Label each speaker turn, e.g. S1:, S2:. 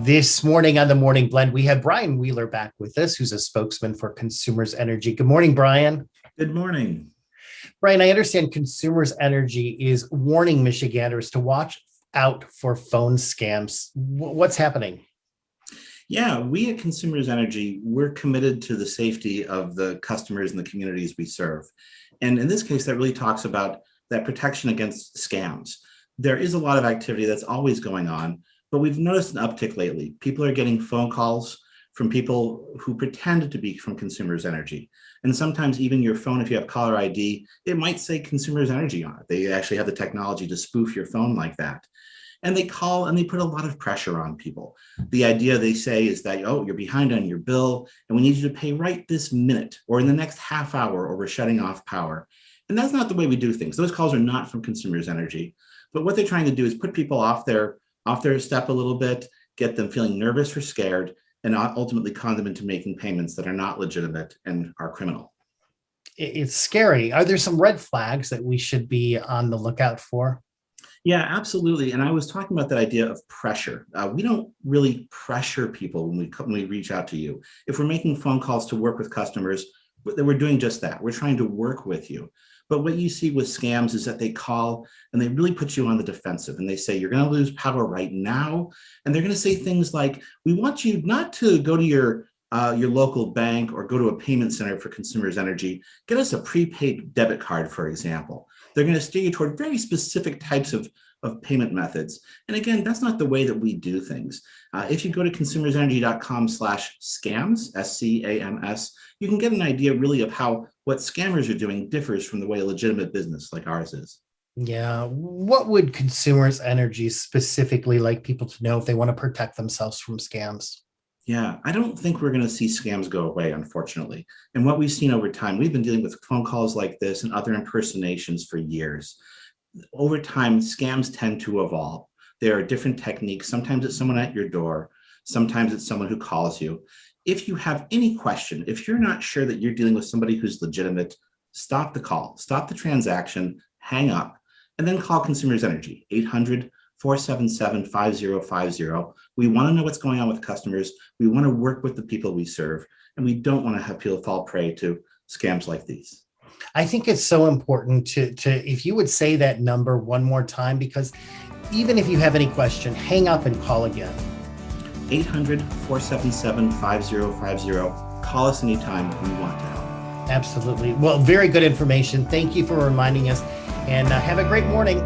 S1: This morning on the Morning Blend, we have Brian Wheeler back with us, who's a spokesman for Consumers Energy. Good morning, Brian.
S2: Good morning.
S1: Brian, I understand Consumers Energy is warning Michiganders to watch out for phone scams. What's happening?
S2: Yeah, we at Consumers Energy, we're committed to the safety of the customers and the communities we serve. And in this case, that really talks about that protection against scams. There is a lot of activity that's always going on, but we've noticed an uptick lately. People are getting phone calls from people who pretend to be from Consumers Energy. And sometimes even your phone, if you have caller ID, it might say Consumers Energy on it. They actually have the technology to spoof your phone like that. And they call and they put a lot of pressure on people. The idea they say is that, oh, you're behind on your bill and we need you to pay right this minute or in the next half hour or we're shutting off power. And that's not the way we do things. Those calls are not from Consumers Energy. But what they're trying to do is put people off their step a little bit, get them feeling nervous or scared, and ultimately con them into making payments that are not legitimate and are criminal.
S1: It's scary. Are there some red flags that we should be on the lookout for?
S2: Yeah, absolutely. And I was talking about that idea of pressure. We don't really pressure people when we reach out to you. If we're making phone calls to work with customers, we're doing just that. We're trying to work with you. But what you see with scams is that they call and they really put you on the defensive and they say, you're going to lose power right now. And they're going to say things like, we want you not to go to your local bank or go to a payment center for Consumers Energy. Get us a prepaid debit card, for example. They're going to steer you toward very specific types of payment methods. And again, that's not the way that we do things. If you go to consumersenergy.com/scams, SCAMS, you can get an idea really of how what scammers are doing differs from the way a legitimate business like ours is.
S1: Yeah. What would Consumers Energy specifically like people to know if they want to protect themselves from scams?
S2: Yeah, I don't think we're going to see scams go away, unfortunately. And what we've seen over time, we've been dealing with phone calls like this and other impersonations for years. Over time, scams tend to evolve. There are different techniques. Sometimes it's someone at your door. Sometimes it's someone who calls you. If you have any question, if you're not sure that you're dealing with somebody who's legitimate, stop the call, stop the transaction, hang up, and then call Consumers Energy, 800-477-5050. We want to know what's going on with customers. We want to work with the people we serve, and we don't want to have people fall prey to scams like these.
S1: I think it's so important to if you would say that number one more time, because even if you have any question, hang up and call again.
S2: 800-477-5050. Call us anytime. We want to help.
S1: Absolutely. Well, very good information. Thank you for reminding us, and have a great morning.